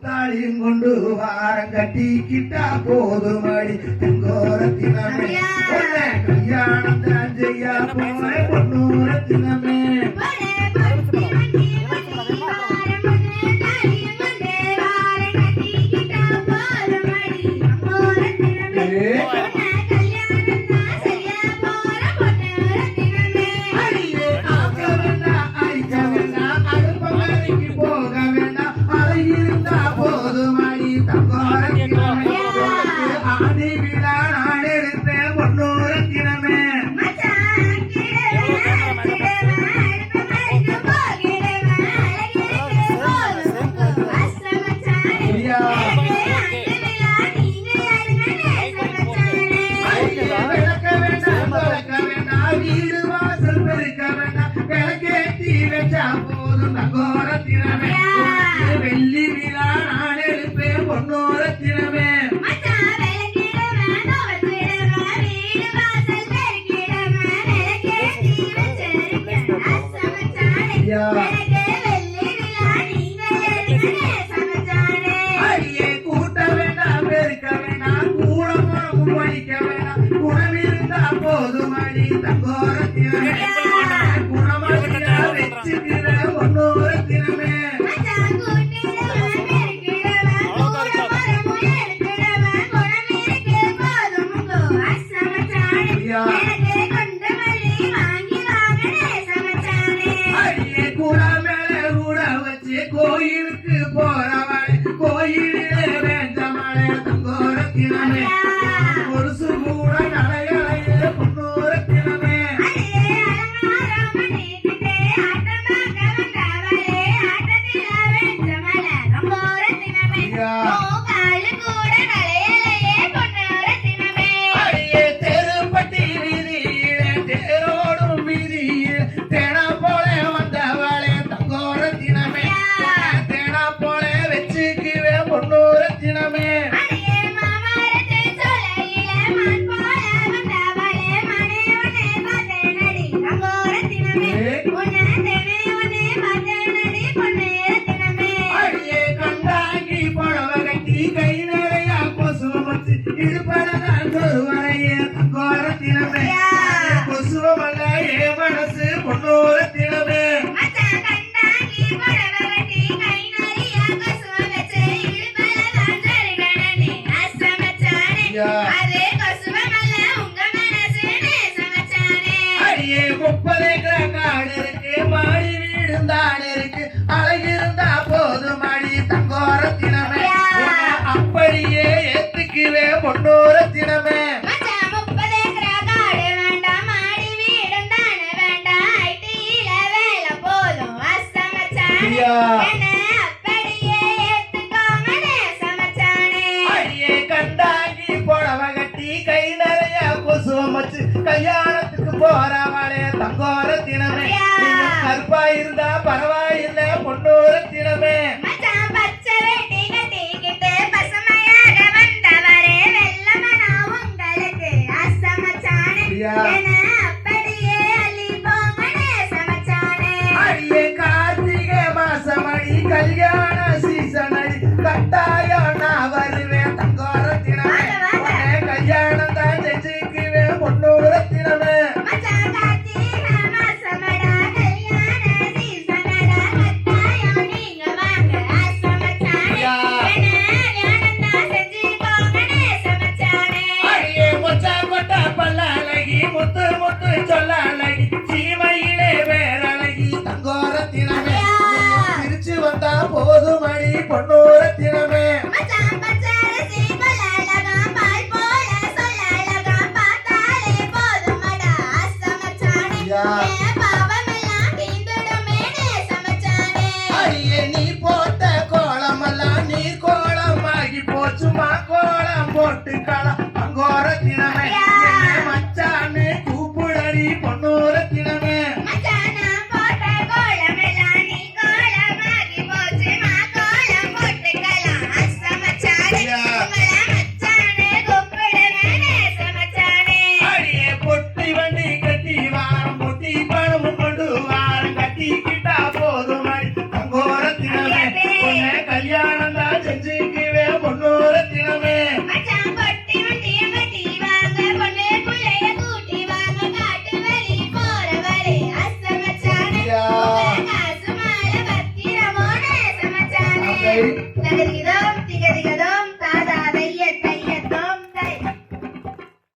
புத்தாளியும் கொண்டு வாரம் கட்டிக்கிட்டா போதுமடி தெங்கோரத்தினமே கல்யாணம் தான் செய்ய போன பொன்னூரத்தினமே வெள்ளி விழா நான் எடுப்பேன் பொன்னூரத்தினமே கூட்ட வேண்டாம் பெருக்க வேண்டாம் கூட குணமும் படிக்க வேண்டாம் குணம் இருந்தா போதுமடி தங்கோரத்தினமே குணமடிக்க வச்சுக்கிற பொன்னூரத்தினமே கோயிலுக்கு போறவளே கோயிலே வேண்டமளே தங்கோரத்தினமே கொலுசு கூட நடையலையே பொன்னூரத்தினமே தெருப்பட்டி வீதியிலே தேரோடும் வீதியில் தேனா போல வந்தவளே தங்கோரத்தினமே பொன்னூரத்தினமே கண்டாங்கி புடவ கட்டி கை நிறைய கொசுவ வச்சு இடுப்படதான் ஒருவரையே தங்கோரத்தினமே கொசுவமல்ல ஏ மனசு பொன்னூரத்தினமே அடியே 30 ஏக்கர் காடு இருக்கு மாடி வீடும் தான் இருக்கு அழகிருந்தா போதும் அடி தங்கோரத்தினமே அப்படியே ஏத்துக்குவே பொன்னூரத்தினமே கண்டாங்கி புடவ கட்டி கை நிறைய கொசுவம் வச்சு கல்யாணத்துக்கு போறவளே தங்கோரத்தினமே கருப்பா இருந்தா பரவாயில்லை பொன்னூரத்தினமே அடியே கார்த்திகை மாசமடி கல்யாண சீசன் அடி கட்டாயம் நான் வருவேன் தங்கோரத்தினமே கல்யாணம் தான் செஞ்சுக்குவேன் பொன்னூரத்தினமே முத்து முத்து சொல்ல அழகி சீமையிலே வேறழகி தங்கோரத்தினமே திருச்சி வந்தா போதுமடி பொன்னூரத்தினமே அடியே நீ போட்ட கோலமெல்லாம் நீர் கோலம் ஆகி போச்சுமா கோலம் போட்டு களம் தங்கோரத்தினமே மச்சானே கூப்பிடடி பொன்னூரத்தினமே தெரியுதா